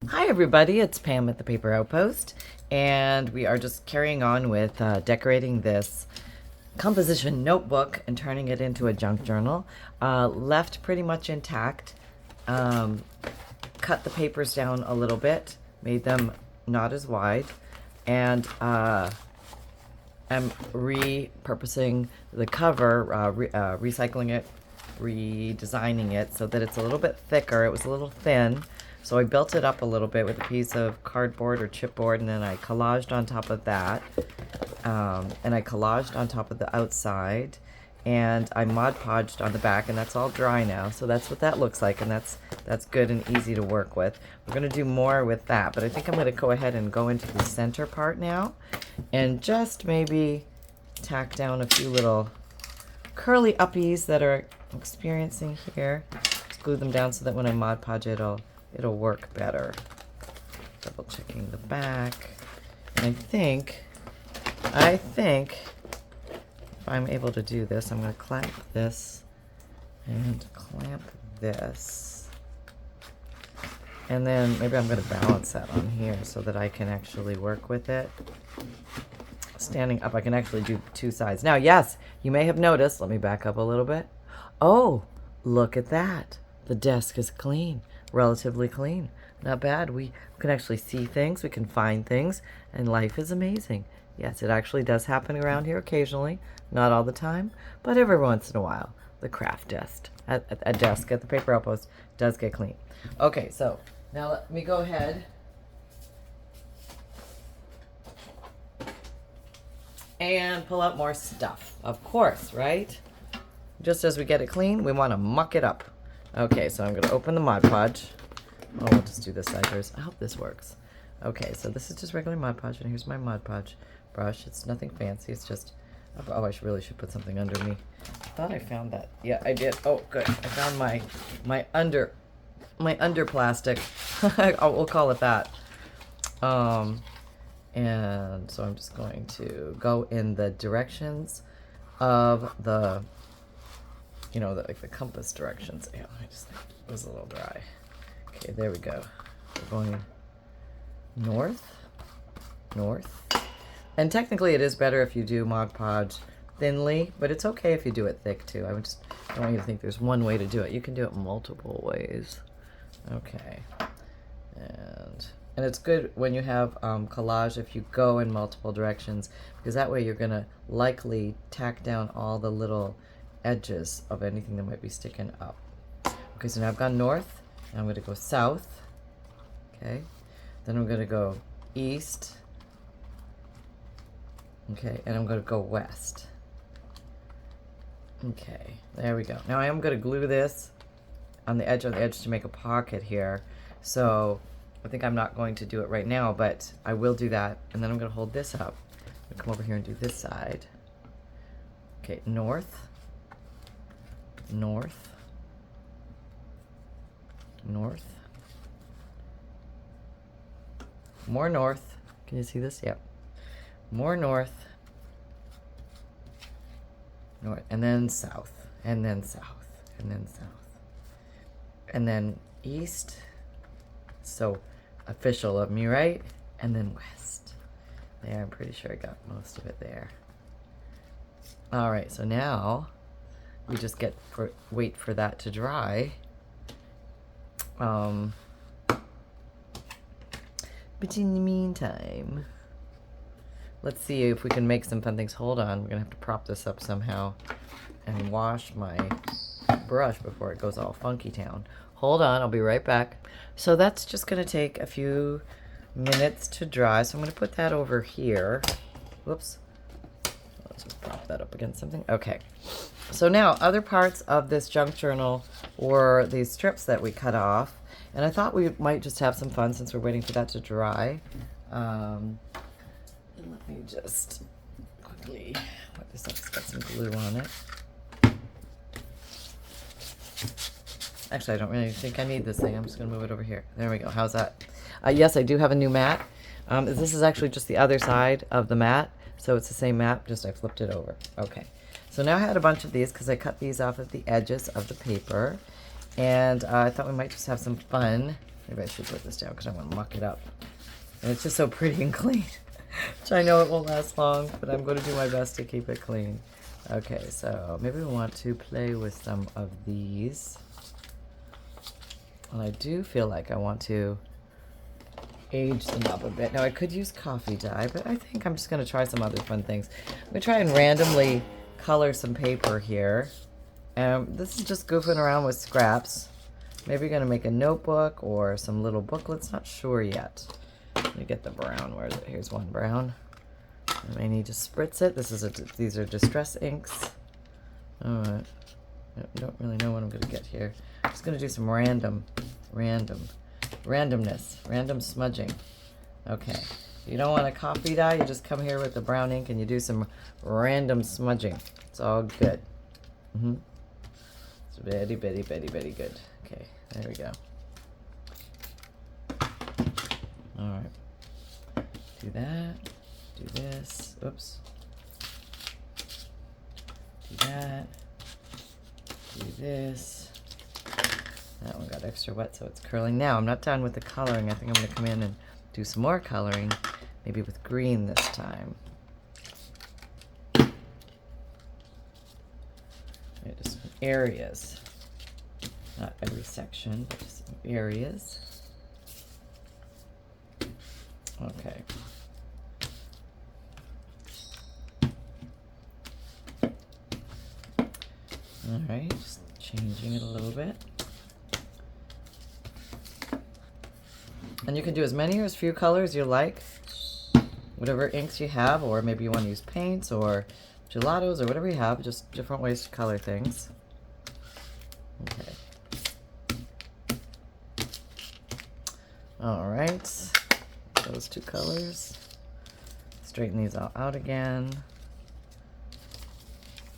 Hi everybody, it's Pam at the Paper Outpost, and we are just carrying on with decorating this composition notebook and turning it into a junk journal. Left pretty much intact. Cut the papers down a little bit, made them not as wide, and I'm repurposing the cover, recycling it, redesigning it so that it's a little bit thicker. It was a little thin. So I built it up a little bit with a piece of cardboard or chipboard, and then I collaged on top of that. And I collaged on top of the outside, and I Mod Podged on the back, and that's all dry now. So that's what that looks like, and that's good and easy to work with. We're going to do more with that, but I think I'm going to go ahead and go into the center part now and just maybe tack down a few little curly uppies that are experiencing here. Just glue them down so that when I Mod Podge it'll work better. Double checking the back. And I think if I'm able to do this, I'm going to clamp this and clamp this. And then maybe I'm going to balance that on here so that I can actually work with it. Standing up, I can actually do two sides. Now, yes, you may have noticed, let me back up a little bit. Oh, look at that. The desk is clean. Relatively clean. Not bad. We can actually see things, we can find things, and life is amazing. Yes, it actually does happen around here occasionally, not all the time, but every once in a while. The craft desk at the Paper Outpost does get clean. Okay, so now let me go ahead and pull out more stuff. Of course, right? Just as we get it clean, we want to muck it up. Okay, so I'm going to open the Mod Podge. Oh, we'll just do this side first. I hope this works. Okay, so this is just regular Mod Podge, and here's my Mod Podge brush. It's nothing fancy. It's just... Oh, I really should put something under me. I thought I found that. Yeah, I did. Oh, good. I found my under plastic. We'll call it that. And so I'm just going to go in the directions of the... You know, like the compass directions. Yeah, it was a little dry. Okay, there we go. We're going north. And technically it is better if you do Mod Podge thinly, but it's okay if you do it thick too. I don't want you to think there's one way to do it. You can do it multiple ways. Okay. And it's good when you have collage if you go in multiple directions, because that way you're going to likely tack down all the little edges of anything that might be sticking up. Okay, so now I've gone north, and I'm going to go south. Okay, then I'm going to go east. Okay, and I'm going to go west. Okay, there we go. Now I am going to glue this on the edge to make a pocket here. So I think I'm not going to do it right now, but I will do that, and then I'm going to hold this up. I'm going to come over here and do this side. Okay, north. More north. Can you see this? Yep. More north, and then south, and then south, and then south, and then east. So official of me, right? And then west. There, I'm pretty sure I got most of it there. All right, so now we just wait for that to dry. But in the meantime, let's see if we can make some fun things. Hold on, we're gonna have to prop this up somehow and wash my brush before it goes all funky town. Hold on, I'll be right back. So that's just gonna take a few minutes to dry. So I'm gonna put that over here. Whoops. Let's just prop that up against something. Okay. So now, other parts of this junk journal were these strips that we cut off. And I thought we might just have some fun since we're waiting for that to dry. And let me just quickly put this up. It's got some glue on it. Actually, I don't really think I need this thing. I'm just going to move it over here. There we go. How's that? Yes, I do have a new mat. This is actually just the other side of the mat. So it's the same mat, just I flipped it over. Okay. So now I had a bunch of these because I cut these off at the edges of the paper. And I thought we might just have some fun Maybe I should put this down because I want to muck it up. And it's just so pretty and clean. Which I know it won't last long, but I'm going to do my best to keep it clean. Okay, so maybe we want to play with some of these. And I do feel like I want to age them up a bit. Now I could use coffee dye, but I think I'm just going to try some other fun things. I'm going to try and randomly color some paper here. This is just goofing around with scraps. Maybe you're going to make a notebook or some little booklets. Not sure yet. Let me get the brown. Where is it? Here's one brown. I may need to spritz it. These are distress inks. Alright. I don't really know what I'm going to get here. I'm just going to do some randomness, random smudging. Okay. If you don't want a coffee dye, you just come here with the brown ink and you do some random smudging. It's all good. It's very, very, very, very good. Okay, there we go. Alright. Do that. Do this. Oops. Do that. Do this. That one got extra wet, so it's curling. Now, I'm not done with the coloring. I think I'm going to come in and do some more coloring, maybe with green this time. Just some areas. Not every section, but just some areas. Okay. Alright, just changing it a little bit. And you can do as many or as few colors you like. Whatever inks you have, or maybe you want to use paints or gelatos or whatever you have, just different ways to color things. Okay. Alright. Those two colors. Straighten these all out again.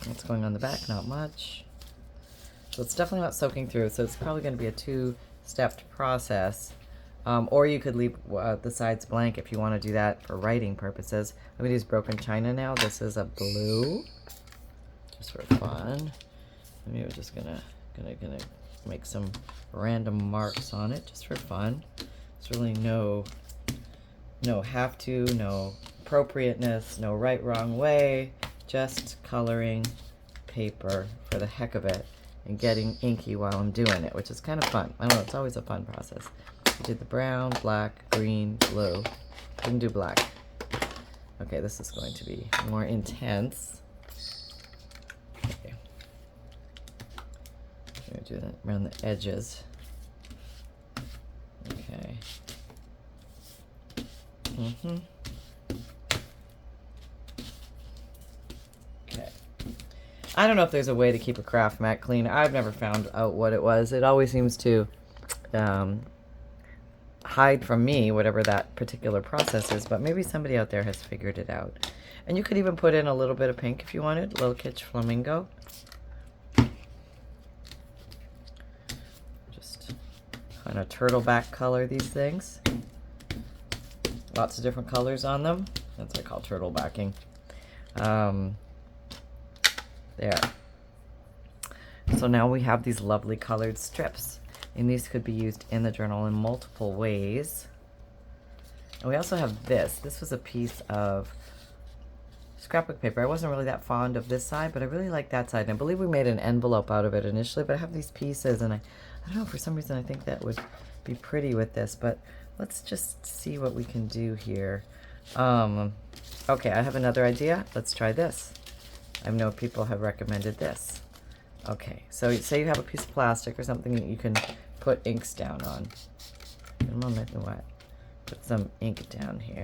What's going on the back? Not much. So it's definitely not soaking through, so it's probably going to be a two-stepped process. Or you could leave the sides blank if you want to do that for writing purposes. I'm going to use broken china now. This is a blue, just for fun. Maybe we're just gonna make some random marks on it, just for fun. There's really no have to, no appropriateness, no right, wrong way. Just coloring paper for the heck of it and getting inky while I'm doing it, which is kind of fun. I don't know, it's always a fun process. I did the brown, black, green, blue. Didn't do black. Okay, this is going to be more intense. Okay. I'm going to do that around the edges. Okay. Okay. I don't know if there's a way to keep a craft mat clean. I've never found out what it was. It always seems to hide from me whatever that particular process is, but maybe somebody out there has figured it out. And you could even put in a little bit of pink if you wanted, a little kitsch flamingo. Just kind of turtleback color these things. Lots of different colors on them. That's what I call turtlebacking. There. So now we have these lovely colored strips. And these could be used in the journal in multiple ways. And we also have this. This was a piece of scrapbook paper. I wasn't really that fond of this side, but I really like that side. And I believe we made an envelope out of it initially, but I have these pieces, and I don't know, for some reason I think that would be pretty with this, but let's just see what we can do here. Okay, I have another idea. Let's try this. I know people have recommended this. Okay, so say you have a piece of plastic or something that you can put inks down on. Put some ink down here.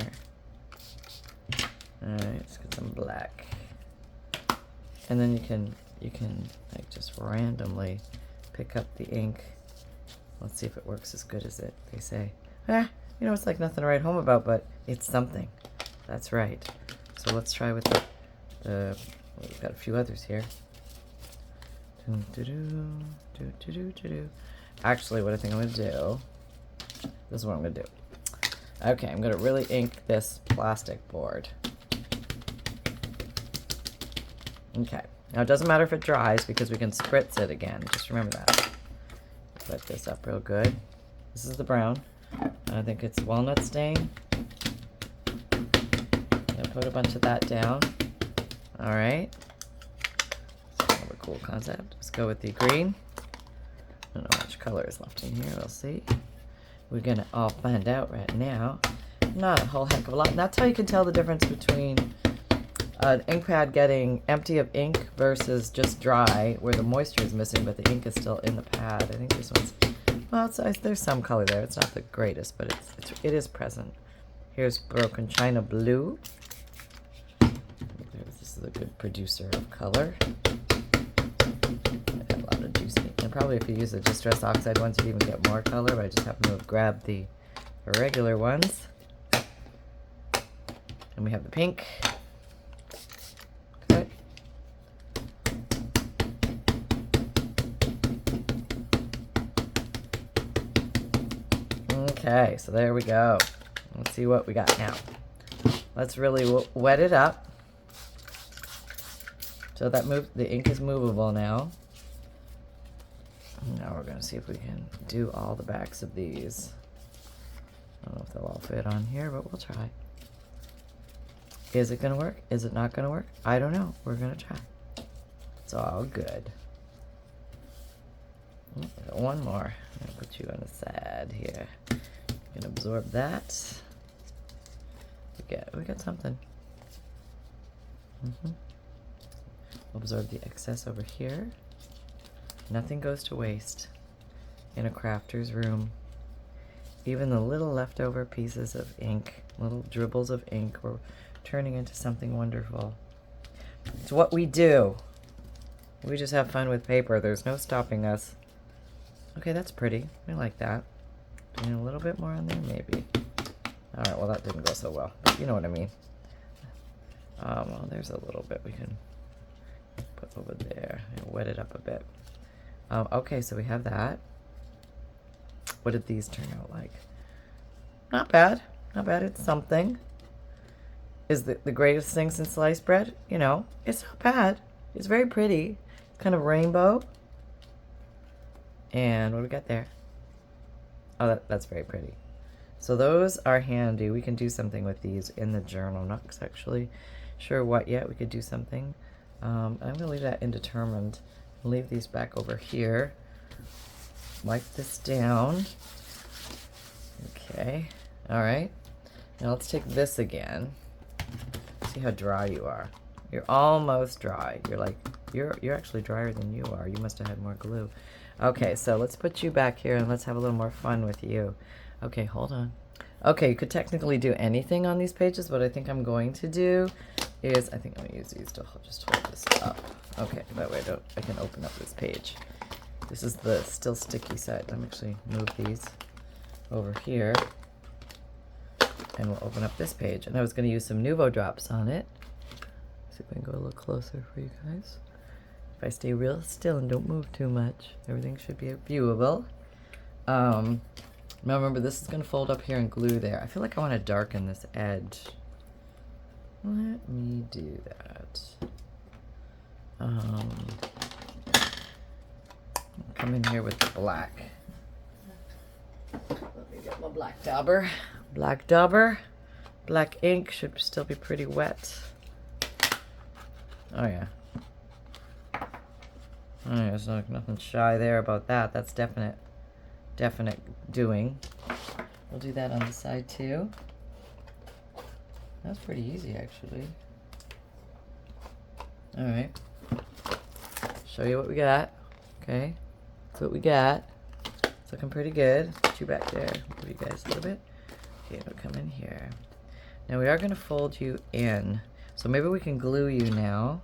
Alright, let's get some black. And then you can like just randomly pick up the ink. Let's see if it works as good as they say. You know, it's like nothing to write home about, but it's something. That's right. So let's try with well, we've got a few others here. Actually, what I think I'm going to do, this is what I'm going to do. Okay, I'm going to really ink this plastic board. Okay, now it doesn't matter if it dries because we can spritz it again. Just remember that. Put this up real good. This is the brown. I think it's walnut stain. Gonna put a bunch of that down. All right. Kind of a cool concept. Let's go with the green. I don't know how much color is left in here. We'll see. We're gonna all find out right now. Not a whole heck of a lot. And that's how you can tell the difference between an ink pad getting empty of ink versus just dry, where the moisture is missing, but the ink is still in the pad. I think this one's, well, there's some color there. It's not the greatest, but it is present. Here's Broken China Blue. This is a good producer of color. A lot of juice. And probably if you use the Distress Oxide ones, you'd even get more color, but I just happen to have grabbed the regular ones. And we have the pink. Okay. Okay, so there we go. Let's see what we got now. Let's really wet it up. So that the ink is movable now. Now we're going to see if we can do all the backs of these. I don't know if they'll all fit on here, but we'll try. Is it going to work? Is it not going to work? I don't know. We're going to try. It's all good. Oh, I got one more. I'm going to put you on the side here. You can absorb that. We got something. Absorb the excess over here. Nothing goes to waste in a crafter's room. Even the little leftover pieces of ink, little dribbles of ink, we're turning into something wonderful. It's what we do. We just have fun with paper. There's no stopping us. Okay, that's pretty. I like that. Doing a little bit more on there, maybe. All right, well, that didn't go so well, but you know what I mean. Well, there's a little bit we can put over there and wet it up a bit. Okay, so we have that. What did these turn out like? Not bad. Not bad. It's something. Is the greatest thing since sliced bread? You know, it's not bad. It's very pretty. It's kind of rainbow. And what do we got there? Oh, that's very pretty. So those are handy. We can do something with these in the journal. Not actually sure what yet. We could do something. I'm going to leave that indeterminate. Leave these back over here. Wipe this down. Okay. All right. Now let's take this again. See how dry you are. You're almost dry. You're actually drier than you are. You must have had more glue. Okay, so let's put you back here and let's have a little more fun with you. Okay, hold on. Okay, you could technically do anything on these pages. What I think I'm going to do is, I think I'm going to use these to just hold this up. Okay, that way I can open up this page. This is the still sticky set. I'm actually move these over here. And we'll open up this page. And I was going to use some Nuvo drops on it. See if I can go a little closer for you guys. If I stay real still and don't move too much, everything should be viewable. Now remember, this is going to fold up here and glue there. I feel like I want to darken this edge. Let me do that. Come in here with the black. Let me get my black dauber. Black dauber. Black ink should still be pretty wet. Oh yeah. Oh yeah, there's nothing shy there about that. That's definite doing. We'll do that on the side too. That's pretty easy actually. All right. Show you what we got. Okay. That's what we got. It's looking pretty good. Put you back there. Move you guys a little bit. Okay, it'll come in here. Now we are going to fold you in. So maybe we can glue you now.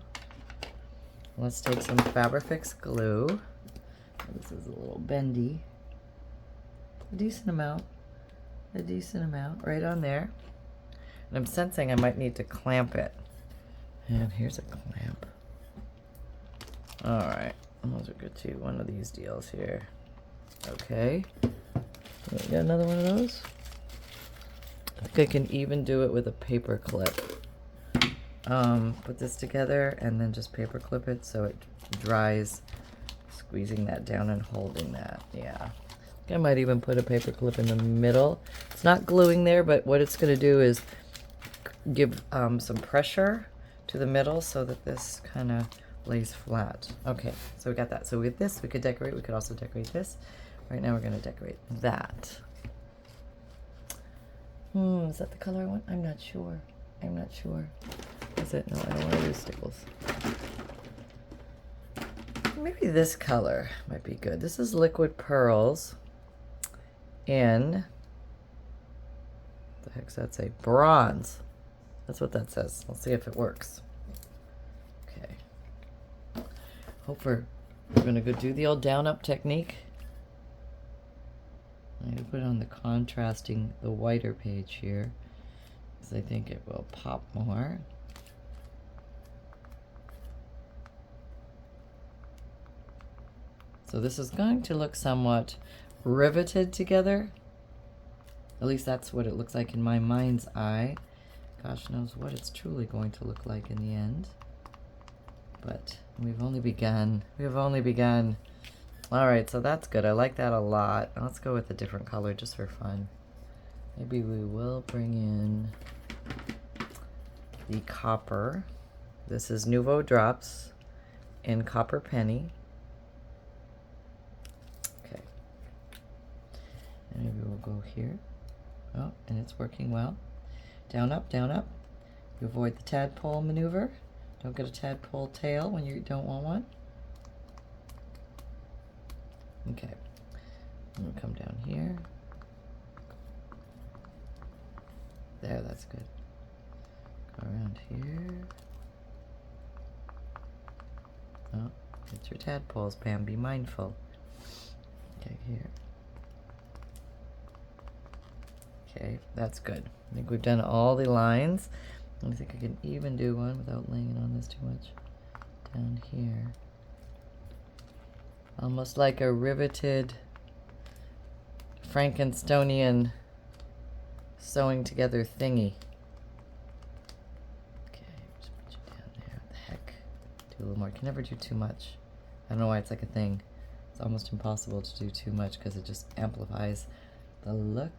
Let's take some Fabrifix glue. This is a little bendy. A decent amount right on there. And I'm sensing I might need to clamp it. And here's a clamp. All right, those are good too. One of these deals here. Okay, we got another one of those. I think I can even do it with a paper clip. Put this together and then just paper clip it so it dries. Squeezing that down and holding that. Yeah. I might even put a paper clip in the middle. It's not gluing there, but what it's going to do is give some pressure to the middle so that this kind of lays flat. Okay, so we got that. So with this, we could decorate. We could also decorate this. Right now we're going to decorate that. Is that the color I want? I'm not sure. I'm not sure. Is it? No, I don't want to use stickles. Maybe this color might be good. This is Liquid Pearls in, what the heck's that say? Bronze. That's what that says. Let's see if it works. Okay. We're going to go do the old down-up technique. I'm going to put it on the contrasting, the whiter page here, because I think it will pop more. So this is going to look somewhat riveted together. At least that's what it looks like in my mind's eye. Gosh knows what it's truly going to look like in the end. But we've only begun. We have only begun. All right, so that's good. I like that a lot. Let's go with a different color just for fun. Maybe we will bring in the copper. This is Nouveau Drops in Copper Penny. Okay. And maybe we'll go here. Oh, and it's working well. Down, up, down, up. You avoid the tadpole maneuver. Don't get a tadpole tail when you don't want one. Okay. I'm gonna come down here. There, that's good. Go around here. Oh, it's your tadpoles, Pam. Be mindful. Okay, here. Okay, that's good. I think we've done all the lines. I think I can even do one without laying it on this too much. Down here. Almost like a riveted Frankensteinian sewing together thingy. Okay, just put you down there. What the heck? Do a little more. Can never do too much. I don't know why it's like a thing. It's almost impossible to do too much because it just amplifies the look.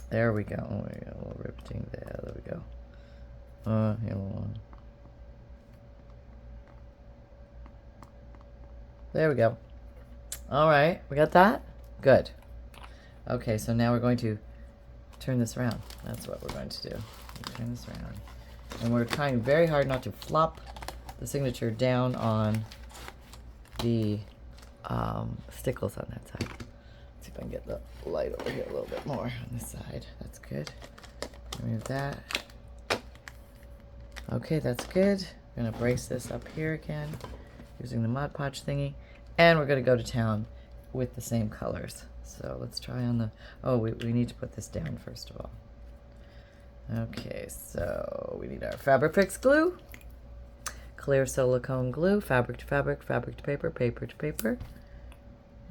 There we go. Oh, we got a little riveting there. There we go. Here, one. There we go. All right, we got that? Good. Okay, so now we're going to turn this around. That's what we're going to do. Turn this around. And we're trying very hard not to flop the signature down on the stickles on that side. Let's see if I can get the light over here a little bit more on this side. That's good. Remove that. Okay, that's good. I'm going to brace this up here again using the Mod Podge thingy. And we're going to go to town with the same colors. So let's try on the... Oh, we need to put this down first of all. Okay, so we need our Fabric Fix glue, clear silicone glue, fabric to fabric, fabric to paper, paper to paper.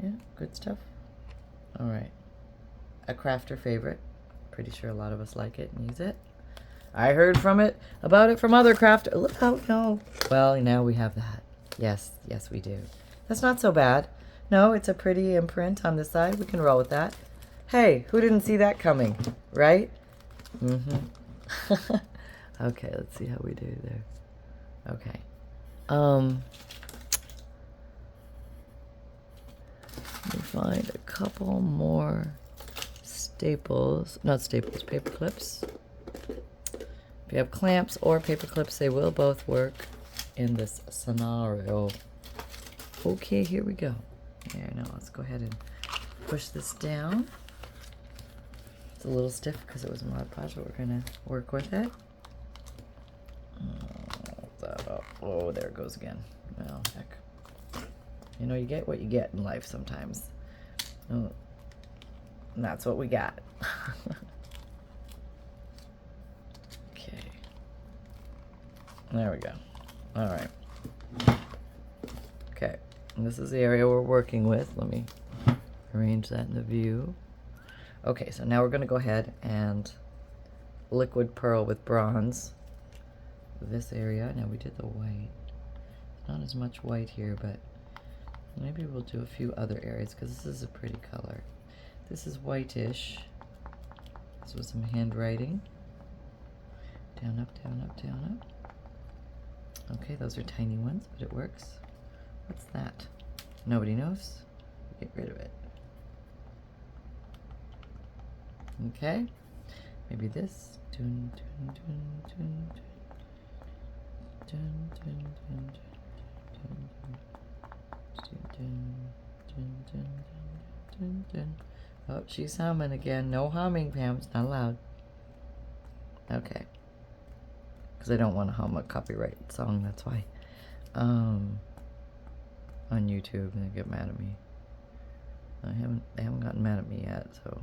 Yeah, good stuff. All right. A crafter favorite. Pretty sure a lot of us like it and use it. I heard about it from other crafters. Look how, no. Well, now we have that. Yes, yes we do. That's not so bad. No, it's a pretty imprint on this side. We can roll with that. Hey, who didn't see that coming, right? Okay, let's see how we do there. Okay. Let me find a couple more staples. Not staples, paper clips. If you have clamps or paper clips, they will both work in this scenario. Okay, here we go. There, now let's go ahead and push this down. It's a little stiff because it was Mod Podge, but we're going to work with it. Oh, there it goes again. Well, heck. You know, you get what you get in life sometimes. Oh, and that's what we got. Okay. There we go. All right. Okay. And this is the area we're working with. Let me arrange that in the view. Okay, so now we're going to go ahead and liquid pearl with bronze this area. Now we did the white. not as much white here, but maybe we'll do a few other areas because this is a pretty color. This is whitish. This was some handwriting. Down, up, down, up, down, up. Okay, those are tiny ones, but it works. What's that? Nobody knows. Get rid of it. Okay, maybe this. Dun, dun, dun, dun, dun, dun, dun, dun, dun, dun, dun. Oh, she's humming again. No humming, Pam. It's not allowed. Okay. Because I don't want to hum a copyright song. That's why. On YouTube, they get mad at me. They haven't gotten mad at me yet, so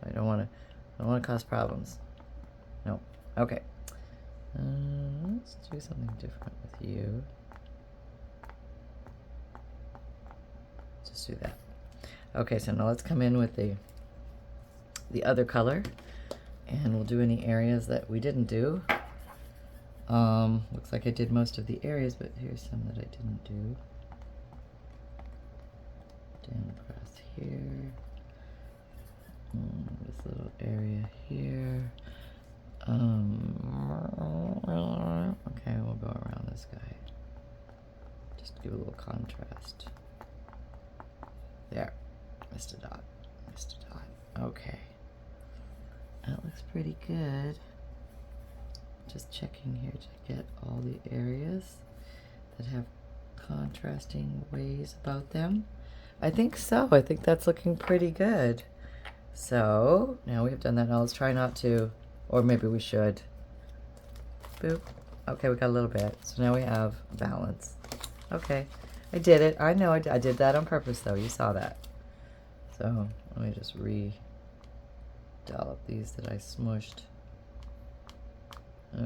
I don't want to cause problems. No. Okay. Let's do something different with you. Just do that. Okay, so now let's come in with the other color, and we'll do any areas that we didn't do. Looks like I did most of the areas, but here's some that I didn't do. Down across here. This little area here. Okay, we'll go around this guy. Just to give a little contrast. There. Missed a dot. Missed a dot. Okay. That looks pretty good. Just checking here to get all the areas that have contrasting ways about them. I think so. I think that's looking pretty good. So now we've done that. Now let's try not to, or maybe we should. Boop. Okay, we got a little bit. So now we have balance. Okay, I did it. I know I did that on purpose though. You saw that. So let me just dollop these that I smushed.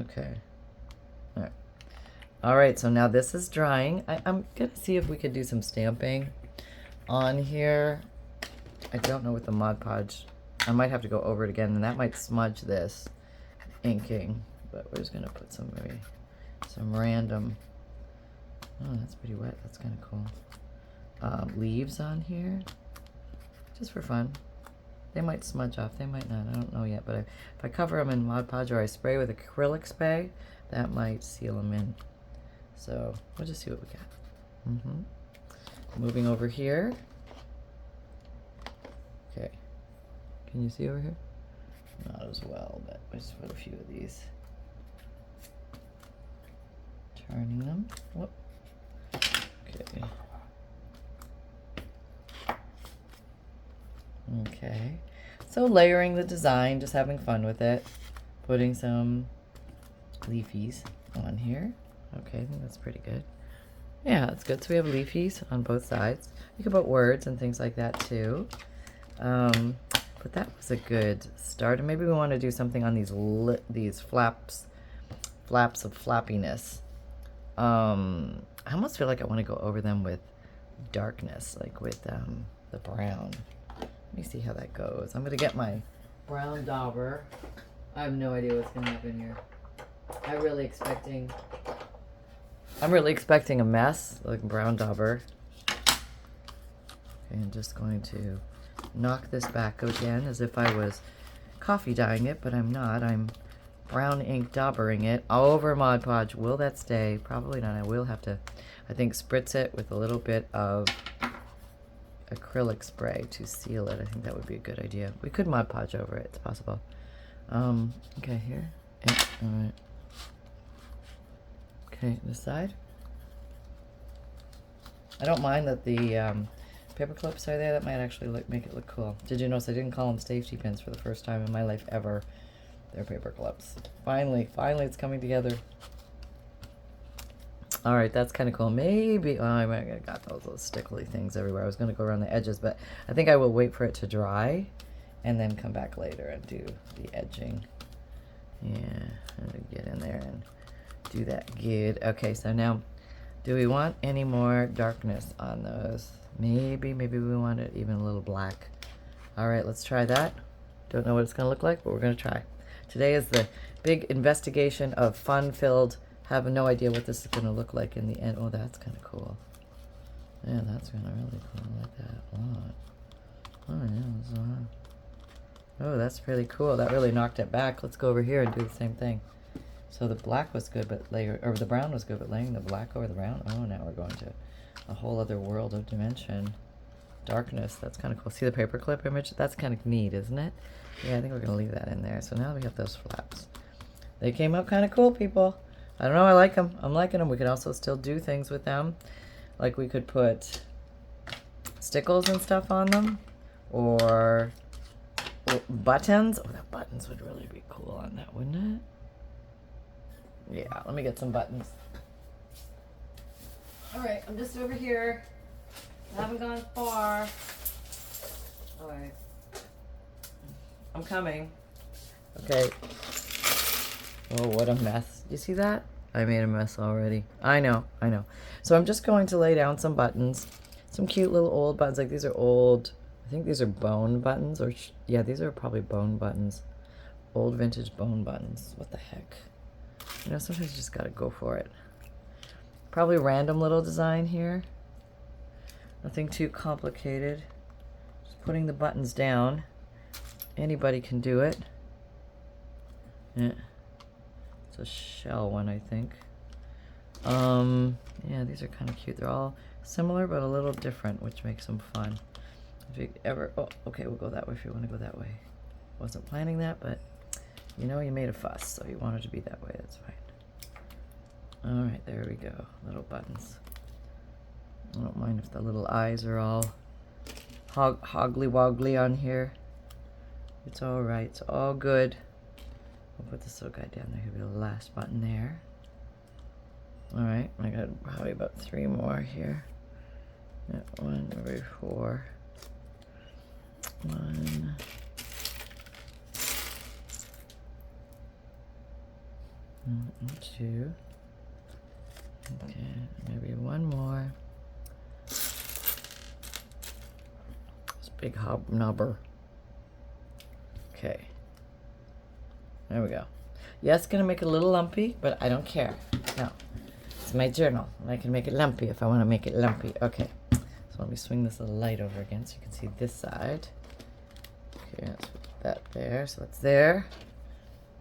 Okay. All right. All right, so now this is drying. I'm gonna see if we could do some stamping on here. I don't know with the Mod Podge. I might have to go over it again, and that might smudge this inking. But we're just gonna put some random. Oh, that's pretty wet. That's kind of cool. Leaves on here, just for fun. They might smudge off. They might not. I don't know yet. But if I cover them in Mod Podge or I spray with acrylic spray, that might seal them in. So we'll just see what we got. Moving over here. Okay. Can you see over here? Not as well, but I just put a few of these. Turning them. Whoop. Okay. Okay. So layering the design, just having fun with it. Putting some leafies on here. Okay, I think that's pretty good. Yeah, that's good. So we have leafies on both sides. You can put words and things like that too. But that was a good start. And maybe we want to do something on these flaps of flappiness. I almost feel like I want to go over them with darkness, like with the brown. Let me see how that goes. I'm gonna get my brown dauber. I have no idea what's gonna happen here. I'm really expecting a mess, like brown dauber. Okay, I'm just going to knock this back again as if I was coffee dyeing it, but I'm not. I'm brown ink daubering it over Mod Podge. Will that stay? Probably not. I will have to, I think, spritz it with a little bit of acrylic spray to seal it. I think that would be a good idea. We could Mod Podge over it. It's possible. Okay, here. Yeah, all right. Okay, this side. I don't mind that the paper clips are there. That might actually make it look cool. Did you notice I didn't call them safety pins for the first time in my life ever? They're paper clips. Finally it's coming together. All right, that's kind of cool. Maybe, oh, I might have got those little stickly things everywhere. I was going to go around the edges, but I think I will wait for it to dry and then come back later and do the edging. Yeah, and get in there and do that good. Okay, so now, do we want any more darkness on those? Maybe we want it even a little black. All right, let's try that. Don't know what it's going to look like, but we're going to try. Today is the big investigation of fun-filled have no idea what this is going to look like in the end. Oh, that's kind of cool. Yeah, that's kind of really cool. I like that a lot. Oh, yeah. Oh, that's really cool. That really knocked it back. Let's go over here and do the same thing. So the black was good, but the brown was good, but laying the black over the brown. Oh, now we're going to a whole other world of dimension. Darkness. That's kind of cool. See the paperclip image? That's kind of neat, isn't it? Yeah, I think we're going to leave that in there. So now we have those flaps. They came out kind of cool, people. I don't know. I like them. I'm liking them. We could also still do things with them. Like we could put stickles and stuff on them. Or buttons. Oh, the buttons would really be cool on that, wouldn't it? Yeah, let me get some buttons. Alright, I'm just over here. I haven't gone far. Alright. I'm coming. Okay. Oh, what a mess. You see that? I made a mess already. I know. So I'm just going to lay down some buttons. Some cute little old buttons. Like these are old. I think these are bone buttons. Or yeah, these are probably bone buttons. Old vintage bone buttons. What the heck? You know, sometimes you just gotta go for it. Probably random little design here. Nothing too complicated. Just putting the buttons down. Anybody can do it. Yeah. It's a shell one, I think. Yeah, these are kind of cute. They're all similar but a little different, which makes them fun. If you ever, oh, okay, we'll go that way if you want to go that way. Wasn't planning that, but you know, you made a fuss, so you wanted to be that way. That's fine. All right, there we go. Little buttons. I don't mind if the little eyes are all hoggly woggly on here. It's all right. It's all good. We'll put this little guy down there. He'll be the last button there. All right, I got probably about 3 more here. Yeah, 1, 2, 4. 1. 2. Okay, maybe 1 more. This big hobnobber. Okay. There we go. Yeah, it's gonna make it a little lumpy, but I don't care. No. It's my journal. I can make it lumpy if I want to make it lumpy. Okay. So let me swing this little light over again so you can see this side. Okay, let's put that there. So it's there.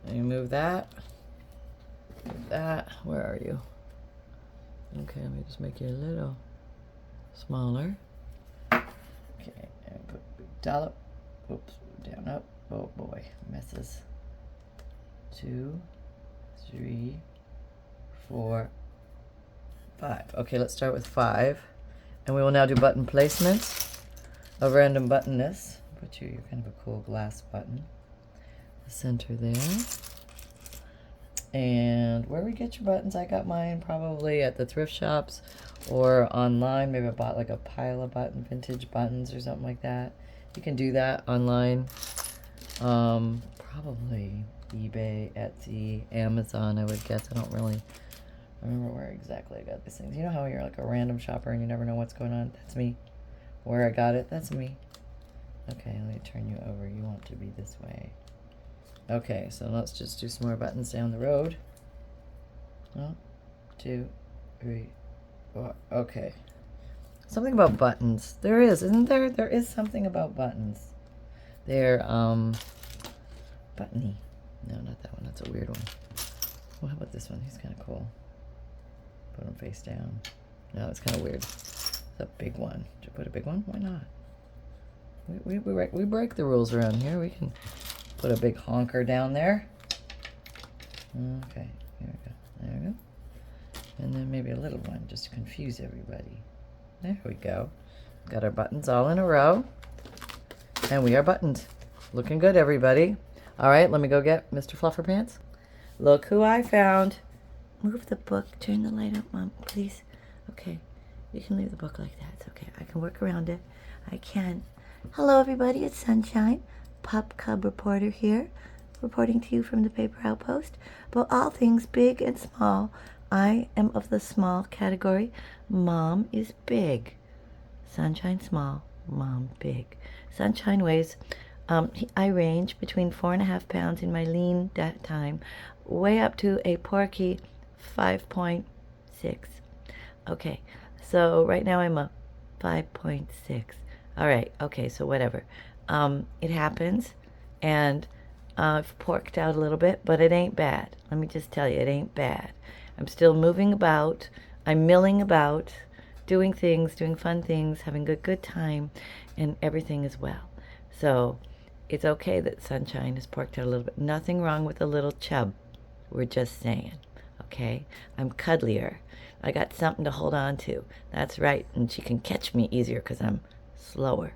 And you move that. Move that. Where are you? Okay, let me just make you a little smaller. Okay, and put a big dollop. Oops, down, up. Oh boy, messes. 2, 3, 4, 5. Okay, let's start with 5. And we will now do button placement of random buttonness. Put you're kind of a cool glass button. The center there. And where we get your buttons, I got mine probably at the thrift shops or online. Maybe I bought like a pile of vintage buttons or something like that. You can do that online. Probably eBay, Etsy, Amazon, I would guess. I don't really remember where exactly I got these things. You know how you're like a random shopper and you never know what's going on? That's me. Where I got it, that's me. Okay, let me turn you over. You want to be this way. Okay, so let's just do some more buttons down the road. 1, 2, 3, 4. Okay. Something about buttons. There is, isn't there? There is something about buttons. They're, buttony. No, not that one. That's a weird one. Well, how about this one? He's kind of cool. Put him face down. No, it's kind of weird. It's a big one. Should I put a big one? Why not? We break the rules around here. We can put a big honker down there. Okay, here we go. There we go. And then maybe a little one just to confuse everybody. There we go. Got our buttons all in a row. And we are buttoned. Looking good, everybody. All right, let me go get Mr. Flufferpants. Look who I found. Move the book. Turn the light up, Mom, please. Okay, you can leave the book like that. It's okay. I can work around it. I can. Hello, everybody. It's Sunshine, Pup Cub reporter here, reporting to you from the paper Outpost about all things big and small. I am of the small category. Mom is big. Sunshine small, Mom big. Sunshine weighs, I range between 4.5 pounds in my lean time, way up to a porky 5.6. Okay, so right now I'm a 5.6. All right, okay, so whatever. It happens, and I've porked out a little bit, but it ain't bad. Let me just tell you, it ain't bad. I'm still moving about. I'm milling about, doing things, doing fun things, having a good time, and everything is well. So it's okay that Sunshine is porked out a little bit. Nothing wrong with a little chub. We're just saying, okay? I'm cuddlier. I got something to hold on to. That's right, and she can catch me easier because I'm slower.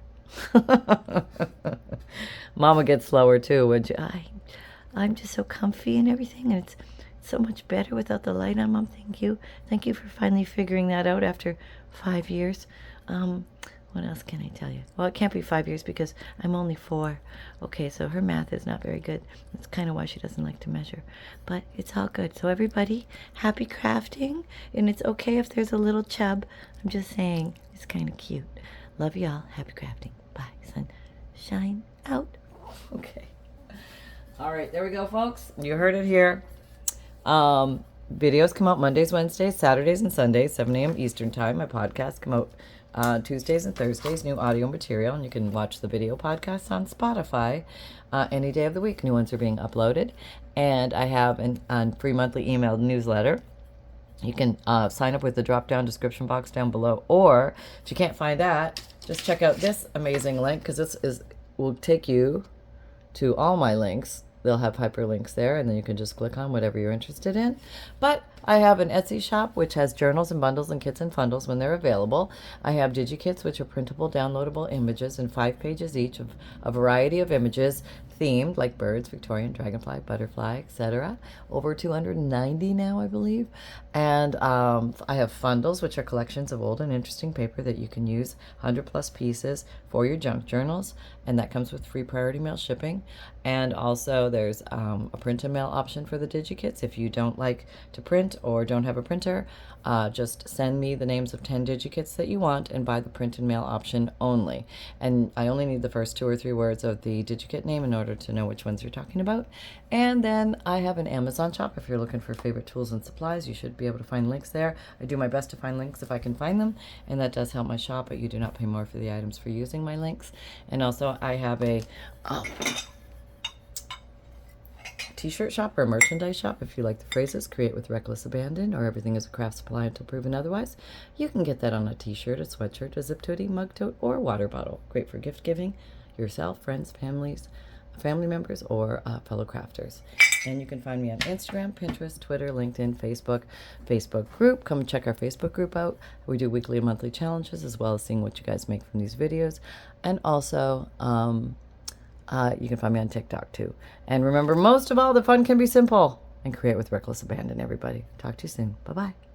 Mama gets slower too, would you? I'm just so comfy and everything, and it's so much better without the light on, Mom. Thank you. Thank you for finally figuring that out after 5 years. What else can I tell you? Well, it can't be 5 years because I'm only 4. Okay, so her math is not very good. That's kind of why she doesn't like to measure. But it's all good. So everybody, happy crafting. And it's okay if there's a little chub. I'm just saying, it's kind of cute. Love y'all. Happy crafting. Bye. Sunshine out. Okay. All right, there we go, folks. You heard it here. Videos come out Mondays, Wednesdays, Saturdays, and Sundays, 7 a.m. Eastern Time. My podcasts come out Tuesdays and Thursdays, new audio material, and you can watch the video podcasts on Spotify any day of the week. New ones are being uploaded. And I have a free monthly email newsletter. You can sign up with the drop-down description box down below. Or if you can't find that, just check out this amazing link, because this will take you to all my links. They'll have hyperlinks there, and then you can just click on whatever you're interested in. But I have an Etsy shop, which has journals and bundles and kits and fundles when they're available. I have Digikits, which are printable, downloadable images in 5 pages each of a variety of images themed, like birds, Victorian, dragonfly, butterfly, etc. Over 290 now, I believe. And I have FUNDLEs, which are collections of old and interesting paper that you can use, 100 plus pieces for your junk journals, and that comes with free priority mail shipping. And also there's a print and mail option for the Digikits. If you don't like to print or don't have a printer, just send me the names of 10 Digikits that you want and buy the print and mail option only. And I only need the first 2 or 3 words of the Digikit name in order to know which ones you're talking about. And then I have an Amazon shop. If you're looking for favorite tools and supplies, you should be able to find links there. I do my best to find links if I can find them, and that does help my shop, but you do not pay more for the items for using my links. And also I have a t-shirt shop or a merchandise shop. If you like the phrases create with reckless abandon or everything is a craft supply until proven otherwise, you can get that on a t-shirt, a sweatshirt, a zip tote, mug tote, or a water bottle. Great for gift giving yourself, friends, family members, or fellow crafters. And you can find me on Instagram, Pinterest, Twitter, LinkedIn, Facebook group. Come check our Facebook group out. We do weekly and monthly challenges, as well as seeing what you guys make from these videos. And also you can find me on TikTok too. And remember, most of all, the fun can be simple. And create with reckless abandon, everybody. Talk to you soon. Bye-bye.